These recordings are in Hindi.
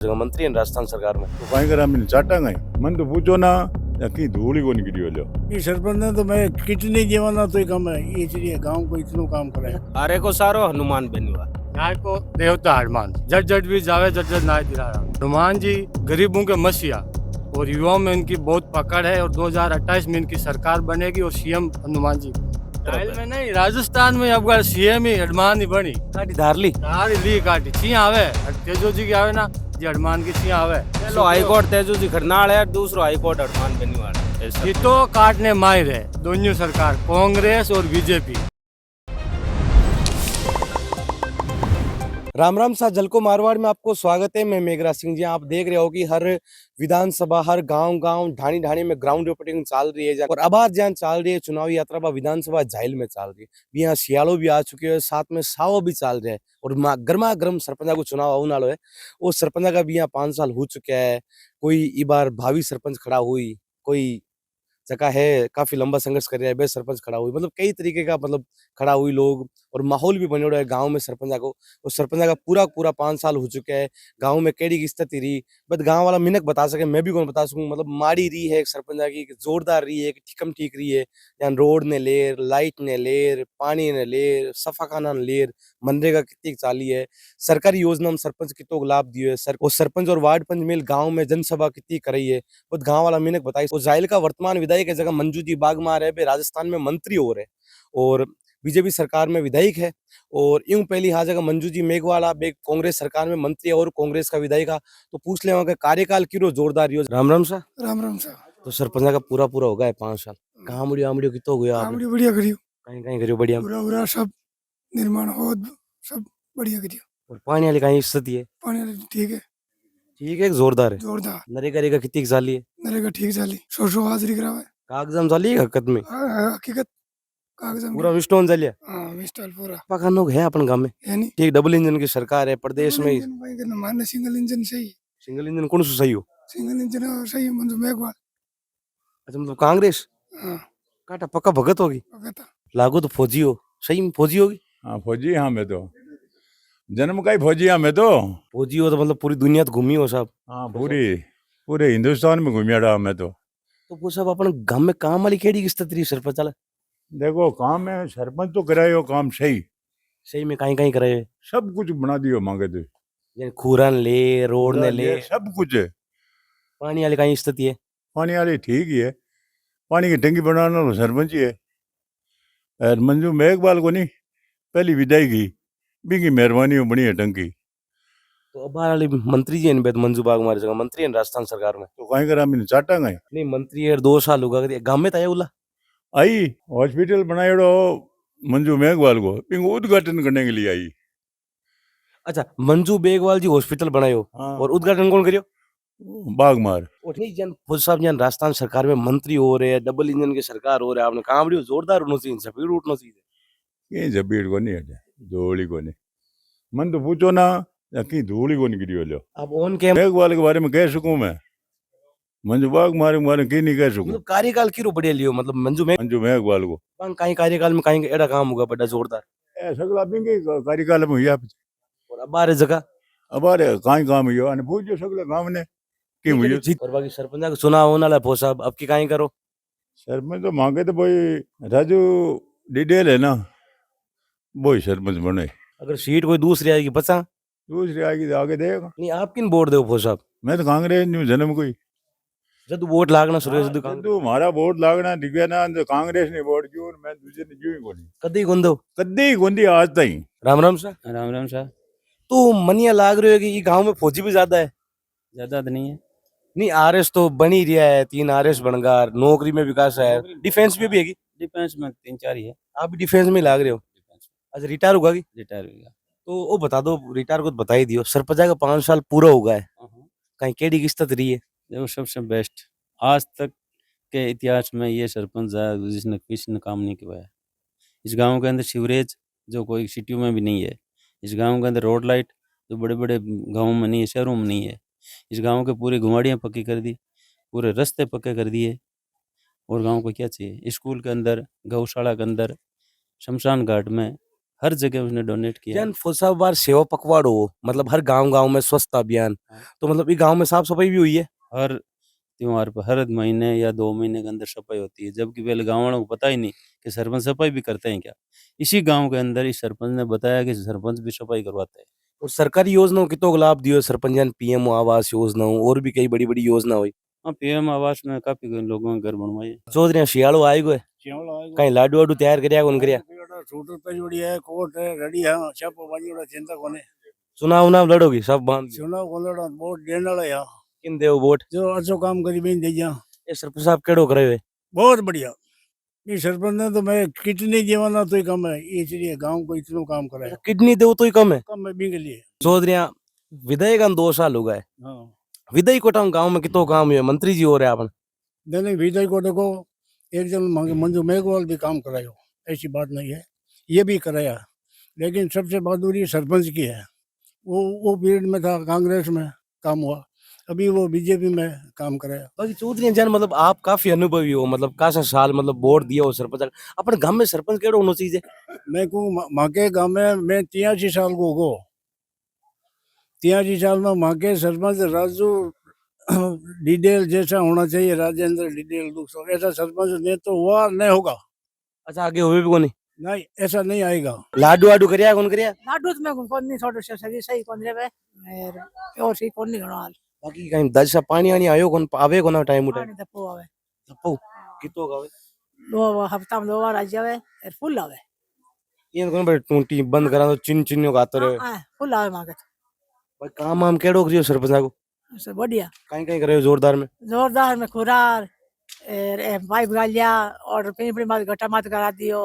जगह मंत्री हैं राजस्थान सरकार में। तो कहीं करा मैंने चाटा गई मन तो पूछो ना या की धूल ही को निकली हो ये सरपंच ने तो मैं कितने जीवाना तो ही कम है इसलिए गांव को इतना काम करे आरे को सारो हनुमान बेनीवा न्याय को देवता हनुमान जट जट भी जावे जट जट न्याय दिला रहा हनुमान जी गरीबों के मसीहा और युवाओं में इनकी बहुत पकड़ है और 2028 में इनकी सरकार बनेगी और सीएम हनुमान जी चाइल में नहीं राजस्थान में अब सीएम ही हनुमान ही बनी काटी धारली धार ली काटी ची आवे तेजो जी की आवे ना जी हनुमान की ची आवे पहलो हाई कोर्ट तेजू जी खरनाल है, दूसरो हाई कोर्ट हनुमान बेनीवाल है। ये तो काटने माहिर है दोनों सरकार कांग्रेस और बीजेपी। राम राम सा जलको मारवाड़ में आपको स्वागत है। मैं मेघराज सिंह जी। आप देख रहे हो कि हर विधानसभा हर गांव ढाणी ढाणी में ग्राउंड रिपोर्टिंग चल रही है और अब आज जहाँ चल रही है चुनावी यात्रा बा विधानसभा झाइल में चल रही है। यहाँ सियालो भी आ चुके हैं, साथ में सावो भी चल रहा है और गर्मा गर्म सरपंच को चुनाव आने वालो है। वो सरपंच का भी यहाँ 5 साल हो चुका है। कोई इस बार भावी सरपंच खड़ा हुई, कोई जगह है काफी लंबा संघर्ष कर रहा है, बेस्ट सरपंच खड़ा हुई, मतलब कई तरीके का मतलब खड़ा हुई लोग और माहौल भी बने है गांव में सरपंच को। और सरपंच का पूरा पूरा 5 साल हो चुका है। गांव में केड़ी की स्थिति रही बट गांव वाला मिनक बता सके, मैं भी कौन बता सकूं। मतलब माड़ी रही है एक सरपंच की, जोरदार रही है, ठिकम ठीक रही है। यहाँ रोड ने लेर, लाइट ने लेर, पानी ने लेर, सफा खाना ने लेर, मनरेगा कितनी चाली है, सरकारी योजना में सरपंच कितो लाभ दियो है सर। और सरपंच और वार्ड पंच मिल गाँव में जनसभा कितनी कराई है वो गाँव वाला मिनक बताई। और जाइल का वर्तमान विधायक है जगह मंजू जी बागमार है, राजस्थान में मंत्री हो रहे और बीजेपी सरकार में विधायक है। और यूं पहली हाँ जगह मंजू जी मेघवाला कांग्रेस सरकार में मंत्री और कांग्रेस का विधायक तो पूछ ले वहां कार्यकाल किरो जोरदार रियो। राम राम सा। राम राम सा। तो सरपंच का पूरा पूरा हो गया 5 साल। कामड़ियो आमड़ियो कितो गयो आप? कामड़ी बढ़िया करियो, कहीं कहीं करियो बढ़िया, पूरा पूरा सब निर्माण हो सब बढ़िया करियो। और पानी वाली कहीं स्थिति है? पानी ठीक है, ठीक है, जोरदार है। जोरदार। नरेगा कितनी साली है? नरेगा ठीक चाली 100 हाजिरी करावे कागजाम साली है हकीकत में? हकीकत कागजाम पूरा विस्टोन चलिया। हाँ मिस्टर पूरा पाखानो है अपन गांव में है नहीं ठीक। डबल इंजन की सरकार है प्रदेश में। मानने सिंगल इंजन सही, सिंगल इंजन कौन सा सही हो? सिंगल इंजन सही मंजू मेघवाल। अच्छा मतलब कांग्रेस हाँ काटा पक्का भगत होगी। पता लागू तो फौजी हो, सही में फौजी होगी। हाँ फौजी हाँ मैं तो जन्म का ही फौजी हाँ मैं तो। फौजी हो तो मतलब पूरी दुनिया तो घूमी हो साहब। हाँ पूरे हिंदुस्तान में घूमिया रहा मैं तो वो सब अपन गांव में काम वाली खेड़ी की स्थिति रही सरपंच वाला? देखो काम में सरपंच तो करायो काम सही, सही में कहीं कहीं करे, सब कुछ बना दियो मांगे तो जैसे खूरन ले, रोड ने ले, ये सब कुछ है। पानी वाली कहीं स्थिति है? पानी वाली ठीक ही है, पानी की टंकी बनाना तो सरपंच ही है। और मंजू मेघवाल को नहीं पहली विदाई की बिकी मेहरबानी हो बनी है टंकी। तो अब वाली मंत्री जी इन मंजू बाग हमारी जगह मंत्री है राजस्थान सरकार में। तो कहीं करा मैंने चाटा गए नहीं मंत्री है 2 साल होगा गांव में तय उला आई हॉस्पिटल बनाएड़ो मंजू मेघवाल को पिंग उद्घाटन करने के लिए आई। अच्छा मंजू बेगवाल जी हॉस्पिटल बनायो हाँ और उद्घाटन कौन करियो? बागमार और नहीं जन खुद साहब जन राजस्थान सरकार में मंत्री हो रहे हैं, डबल इंजन की सरकार हो रहा है, आपने कामड़ियो जोरदार होना चाहिए, स्पीड उठना चाहिए। कहीं जबीड़ को नहीं हटे धूल को नहीं मन तो पूछो ना या कहीं धूल को नहीं गिरी लो। अब ऑन कैम मेघवाल के बारे में कह सकूं मैं, मंजू बागमार के बारे में की नहीं कह सकूं। मतलब कार्यकाल की बढ़िया लियो मतलब मंजू में मंजू मेघवाल को कहीं कार्यकाल में कहीं एड़ा काम होगा बड़ा जोरदार सगला बिंगे कार्यकाल में हुआ और अब बारे जगह अब अरे कहीं काम हुआ अने पूछो सगले काम ने की हुई। और बाकी सरपंच का चुनाव होने वाला है साहब, अब की कहीं करो? सरपंच तो मांगे तो भाई राजू डिडेल है ना वही सरपंच बने। अगर सीट कोई दूसरी आएगी बचा दूसरी आएगी तो आगे देगा। नहीं आप किन वोट दो साहब? मैं तो कांग्रेस न्यू जन्म कोई जब वोट लागना सुरेश तू हमारा वोट लागना दिव्या ना तो कांग्रेस ने वोट क्यों मैं दूसरे ने क्यों ही कोनी कदी गुंदो कद्दी गोंदी आज तई। राम राम सा। राम राम शाह। तो मनिया लाग रहे हो कि ये गांव में फौजी भी ज्यादा है? ज्यादा तो नहीं है, नहीं आरएस तो बन ही रहा है, 3 आरएस बनगा, नौकरी में विकास है, डिफेंस में भी है। डिफेंस में 3-4 ही है। आप भी डिफेंस में लाग रहे हो? अच्छा रिटायर होगा कि? रिटायर हो गया। तो वो बता दो, रिटायर को तो बता ही दियो। सरपंच का 5 साल पूरा हो गया है, कहीं केडी की स्थिति रही है? देखो सबसे बेस्ट आज तक के इतिहास में ये सरपंच है जिसने किसी ने काम नहीं किया है। इस गांव के अंदर सीवरेज जो कोई सिटियों में भी नहीं है। इस गांव के अंदर रोड लाइट जो बड़े बड़े गाँवों में नहीं है, शहरों में नहीं है। इस गांव के पूरी घुमाड़ियाँ पक्की कर दी, पूरे रास्ते पक्के कर दिए। और गांव को क्या चाहिए? स्कूल के अंदर, गौशाला के अंदर, शमशान घाट में हर जगह उसने डोनेट किया है। जन फोसा बार सेवा पखवाड़ो मतलब हर गांव-गांव में स्वच्छता अभियान, हाँ। तो मतलब ये गांव में साफ-सफाई भी हुई है? हर त्योहार पर हर महीने या 2 महीने के अंदर सफाई होती है, जबकि पहले गाँव वालों को पता ही नहीं कि सरपंच सफाई भी करते हैं क्या? इसी गाँव के अंदर इस सरपंच ने बताया कि सरपंच भी सफाई करवाते हैं। और सरकारी योजनाओं कितो लाभ दियो सरपंच जन पीएम आवास योजनाओं और भी कई बड़ी-बड़ी योजना हुई। हाँ, पीएम आवास में काफ़ी लोगों के घर बनवाए। सोच रहे हैं शियालो आएगो है, कहीं लाडू-वाडू तैयार करिया कौन करिया? सूटर पेजोड़ी है कोट है रेडी है सब बाजीड़ा चिंता कोने चुनाव-उनाव लड़ोगी सब बांध ली। चुनाव कोलड़ा वोट देने वाला या किन देव वोट? जो अच्छो काम करी बेन दे जा ये सरपंच साहब केड़ो करे हुए? बहुत बढ़िया ये सरपंच ने तो मैं कितने जीवाना तो ही कम है इसलिए गांव को इतना काम कराया किडनी दो तो ही कम है। कम है भी के लिए सोच रहे हैं विधायक 2 साल हो गए, हाँ विधायक कोटा गांव में कितो काम हुए, मंत्री जी हो रहे अपन। दैनिक विजय को देखो एक जन मंजू मेघवाल भी काम करायो ऐसी बात नहीं है ये भी कराया लेकिन सबसे बहादुरी सरपंच की है वो पीरियड में था कांग्रेस में काम हुआ अभी वो बीजेपी में काम कराया बाकी चौधरी जन मतलब आप काफी अनुभवी हो मतलब कासा साल मतलब वोट दिया हो सरपंच अपन गांव में सरपंच केड़ो होना चाहिए? मैं को माँ के गाँव में मैं 83 साल को हो 83 साल में माँ के सरपंच राजू डिडेल जैसा होना चाहिए राजेंद्र डिडेल दूसरा ऐसा सरपंच नहीं तो हुआ नहीं होगा अच्छा आगे हुए भी कोनी नहीं ऐसा नहीं आएगा लाडू वाडू करिया कौन करिया? लाडू तो मैं कौन नहीं थोड़े से सही कौन रे और सही कौन नहीं गणा बाकी कहीं दस सा पानी आनी आयो कौन आवे कोना टाइम उठे पानी दपो आवे तपो कितो गावे दो हफ्ता में 2 बार आ जावे और फुल आवे ये कोन बे टूटी बंद करा तो चिन चिन्यो गातो रहे फुल आवे मांगे भाई काम आम केड़ो करियो सरपंच को से बढ़िया कहीं कहीं करे जोरदार में जोरदार में खुरार पाइप गालिया और पिंपड़ी मात गटा मात करा दियो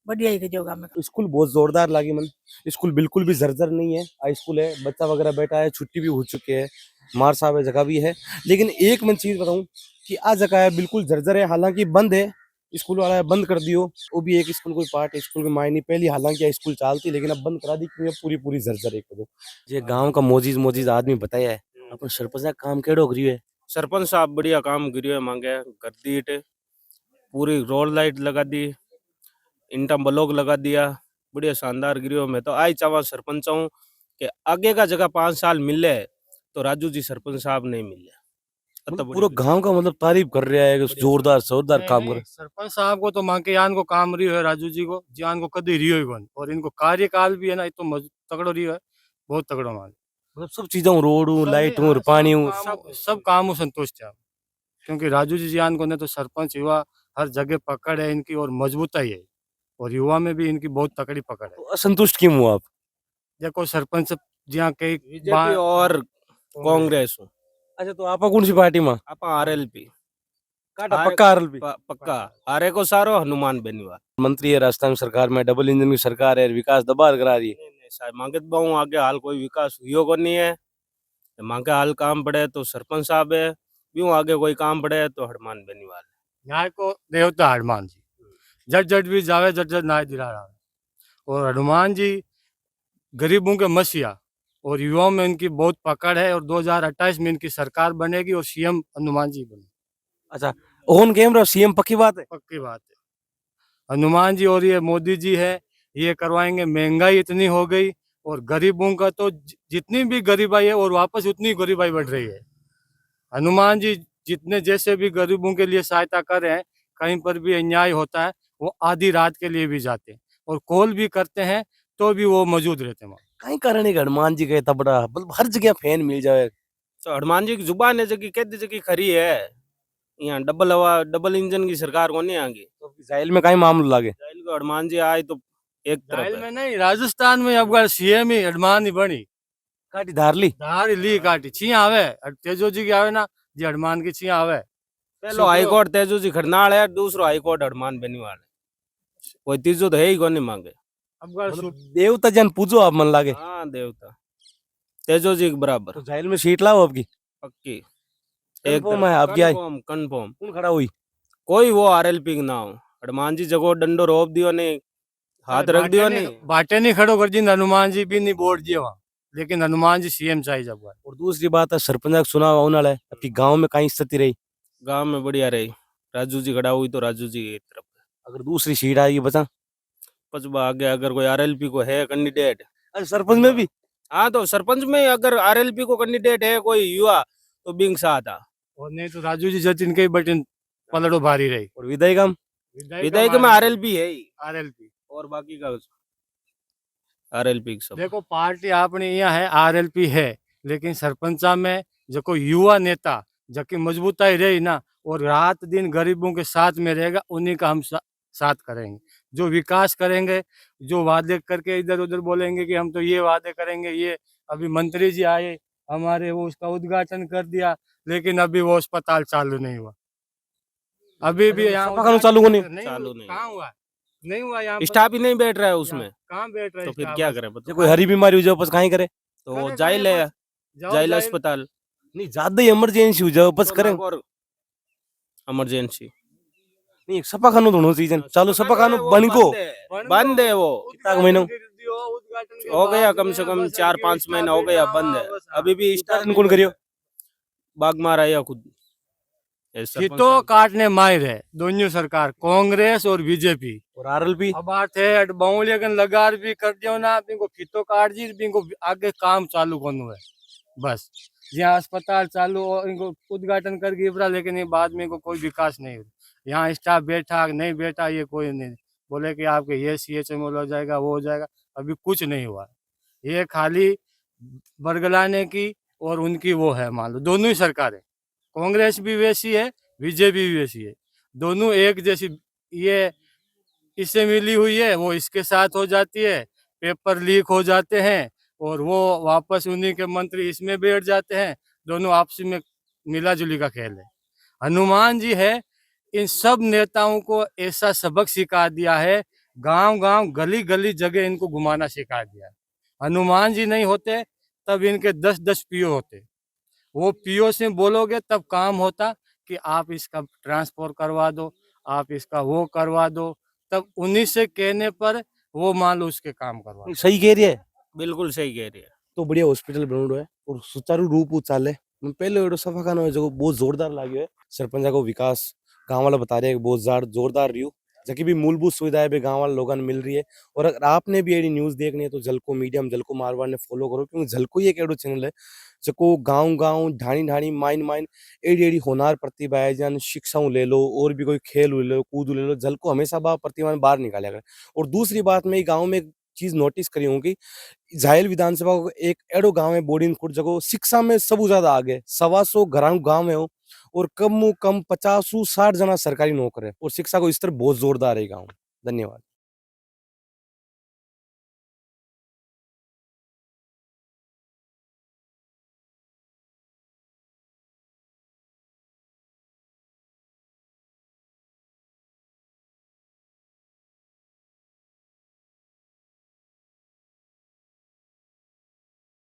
बढ़िया ही जोगा में स्कूल बहुत जोरदार लगी मन स्कूल बिल्कुल भी जर्जर नहीं है हाई स्कूल है बच्चा वगैरह बैठा है छुट्टी भी हो चुकी है मार साहब है जगह भी है लेकिन एक मैं चीज बताऊं कि आ जगह है बिल्कुल जर्जर है हालांकि बंद है स्कूल वाला बंद कर दियो वो भी एक स्कूल कोई पार्ट है स्कूल के मायने पहली हालांकि स्कूल चलती लेकिन अब बंद करा दी क्योंकि पूरी पूरी जर्जर है एक ये गांव का मोजीज मोजीज आदमी बताया है अपन सरपंच का काम केड़ो करियो है? सरपंच साहब बढ़िया काम करियो है मांगे कर दी इटे पूरी रोड लाइट लगा दी इंटा ब्लॉक लगा दिया बढ़िया शानदार गिरियो मैं तो आई चावा सरपंच हूँ कि आगे का जगह 5 साल मिले तो राजू जी सरपंच साहब नहीं मिले मतलब पूरा गांव का मतलब तारीफ कर रहा है कि जोरदार जोरदार काम कर सरपंच साहब को तो मां के यान को काम रियो है राजू जी को जान को कदी रियो ही कोन और इनको कार्यकाल भी है ना तो तगड़ो रियो है बहुत तगड़ो मान मतलब सब चीजों रोड हूँ लाइट हूँ पानी हूँ सब काम संतुष्ट है क्योंकि राजू जी जान को ने तो सरपंच युवा हर जगह पकड़ है इनकी और मजबूताई है और युवा में भी इनकी बहुत तकड़ी पकड़ है असंतुष्ट क्यों हुआ आप? देखो सरपंच जहाँ कई बीजेपी और कांग्रेस हूँ अच्छा तो आप कौन सी पार्टी में? आप आरएलपी काटा पक्का आरएलपी पक्का आरे को सारो हनुमान बेनीवाल मंत्री है राजस्थान सरकार में डबल इंजन की सरकार है विकास दबार करा रही है साहब मांगे बहु आगे हाल कोई विकास हुई को नहीं है मांगे हाल काम पड़े तो सरपंच साहब है यूं आगे कोई काम पड़े तो हनुमान बेनीवाल न्याय को देवता हनुमान जी जट जट भी जावे जट जट न्याय दिला रहा और हनुमान जी गरीबों के मसीहा और युवाओं में इनकी बहुत पकड़ है और 2028 में इनकी सरकार बनेगी और सीएम हनुमान जी बने अच्छा ऑन कैमरा सीएम पक्की बात है? पक्की बात है हनुमान जी और ये मोदी जी है ये करवाएंगे महंगाई इतनी हो गई और गरीबों का तो जितनी भी गरीबाई है और वापस उतनी गरीबाई बढ़ रही है हनुमान जी जितने जैसे भी गरीबों के लिए सहायता कर रहे हैं कहीं पर भी अन्याय होता है वो आधी रात के लिए भी जाते हैं और कॉल भी करते हैं तो भी वो मौजूद रहते हैं कहीं कारण है कि हनुमान जी का इतना बड़ा मतलब हर जगह फैन मिल जाए तो हनुमान जी की जुबान है जगह कहती जगह खरी है यहाँ डबल इंजन की सरकार को नहीं आगे तो जाहिल में कहीं मामला लागे जाहिल को हनुमान जी आए तो एक तरफ जाहिल है। में नहीं राजस्थान में अब सीएम ही हनुमान ही बनी काटी धार ली धार ली काटी छिया आवे तेजो जी की आवे ना जी हनुमान की छिया आवे पहलो हाईकोर्ट तेजू जी खरनाल है दूसरो हाईकोर्ट हनुमान बेनीवाल है कोई तीसरो तो है ही को नहीं मांगे अब मतलब देवता जन पूजो आप मन लागे हाँ देवता तेजो जी के बराबर तो जाहिल में सीट लाओ आपकी पक्की Confirm है आपकी आई? कंफर्म कौन खड़ा हुई? कोई वो आरएलपी का ना हो हनुमान जी जगो डंडो रोप दियो नहीं हाथ रख दियो नहीं बाटे नहीं खड़ो कर जी हनुमान जी भी नहीं बोर्ड दिए वहाँ लेकिन हनुमान जी सीएम चाहिए जब और दूसरी बात है सरपंच का चुनाव आने वाला है आपकी गांव में कहीं स्थिति रही गांव में बढ़िया रही राजू जी खड़ा हुई तो राजू जी की तरफ अगर दूसरी सीट आएगी बचा सरपंच में आगे अगर कोई आरएलपी को है कैंडिडेट, अच्छा, सरपंच में भी हाँ तो सरपंच में अगर आरएलपी को कैंडिडेट है कोई युवा तो बिंग सा था। और नहीं तो राजू जी जतिन के बटन पलड़ो भारी रही। और विधायक हम विधायक में आरएलपी है ही आरएलपी और बाकी का आरएलपी सब। देखो पार्टी आपने यहाँ है आरएलपी है, लेकिन सरपंचा में जो कोई युवा नेता जबकि मजबूताई रही ना और रात दिन गरीबों के साथ में रहेगा, उन्हीं का हम साथ करेंगे। जो विकास करेंगे, जो वादे करके इधर उधर बोलेंगे कि हम तो ये वादे करेंगे, ये अभी मंत्री जी आए हमारे, वो उसका उद्घाटन कर दिया, लेकिन अभी वो अस्पताल चालू नहीं हुआ। अभी भी यहाँ सफा खाना चालू को नहीं चालू नहीं कहाँ हुआ, नहीं हुआ यहाँ स्टाफ ही नहीं बैठ रहा है उसमें, कहाँ बैठ रहे तो फिर स्टाफ? क्या करें जो बताओ। कोई हरी बीमारी हो जाए बस कहीं करे तो करे, जाइल करे, है, जाओ, जाइल जाइल। अस्पताल नहीं, ज्यादा ही इमरजेंसी हो जाए बस करें इमरजेंसी नहीं, सफा खानो दोनों सीजन चालू सफा खानो बन को बंद है वो, कितना महीनों हो गया कम से कम 4-5 महीना हो गया बंद है, अभी भी स्टार्ट कौन करियो बाग मारा या खुद तो काटने माहिर है दोनों सरकार, कांग्रेस और बीजेपी। और आरएलपी अब बात है बाउलियन लगार भी कर दियो ना, बिनको फितो काट दी, बिनको आगे काम चालू करना है बस। यहाँ अस्पताल चालू और इनको उद्घाटन कर गिरा, लेकिन ये बाद में इनको कोई विकास नहीं हुआ। यहाँ स्टाफ बैठा नहीं बैठा ये कोई नहीं बोले कि आपके ये CHML हो जाएगा, वो हो जाएगा, अभी कुछ नहीं हुआ। ये खाली बरगलाने की और उनकी वो है, मान लो दोनों ही सरकारें, कांग्रेस भी वैसी है, बीजेपी भी वैसी है, दोनों एक जैसी। ये इससे मिली हुई है, वो इसके साथ हो जाती है, पेपर लीक हो जाते हैं और वो वापस उन्हीं के मंत्री इसमें बैठ जाते हैं, दोनों आपसी में मिला जुली का खेल है। हनुमान जी है इन सब नेताओं को ऐसा सबक सिखा दिया है, गांव गांव गली गली जगह इनको घुमाना सिखा दिया है। हनुमान जी नहीं होते तब इनके 10-10 पीओ होते, वो पीओ से बोलोगे तब काम होता कि आप इसका ट्रांसफर करवा दो, आप इसका वो करवा दो, तब उन्हीं से कहने पर वो मान लो उसके काम करवा दो। सही कह रही है बिल्कुल सही कह रही है। तो बढ़िया हॉस्पिटल बनो है और सुचारू रूप उ चाले पहले एडो सफा खानो है जो बहुत जोरदार लाग्यो है। सरपंच को विकास गांव वाला बता रहे हैं कि बहुत जोरदार रही जबकि भी मूलभूत सुविधाएं भी गांव वाले लोगों ने मिल रही है। और अगर आपने भी एडी न्यूज देखनी है तो झलको मीडियम झलको मारवाड़ ने फॉलो करो, क्योंकि झलको ही एक एडो चैनल है जो गांव गांव ढाणी ढाणी माइन माइन एडी एडी होनार प्रतिभा है, जन शिक्षाओं ले लो और भी कोई खेल ले लो कूद ले लो, झलको हमेशा प्रतिभा बाहर निकाला करे। और दूसरी बात मैं गाँव में चीज नोटिस करी हूँ कि झायल विधानसभा को एक एडो गांव है बोर्डिंग खुर्द जगह शिक्षा में सब ज्यादा आगे 125 गांव है और कम 50-60 जना सरकारी नौकर है और शिक्षा को स्तर बहुत जोरदार है गाँव। धन्यवाद।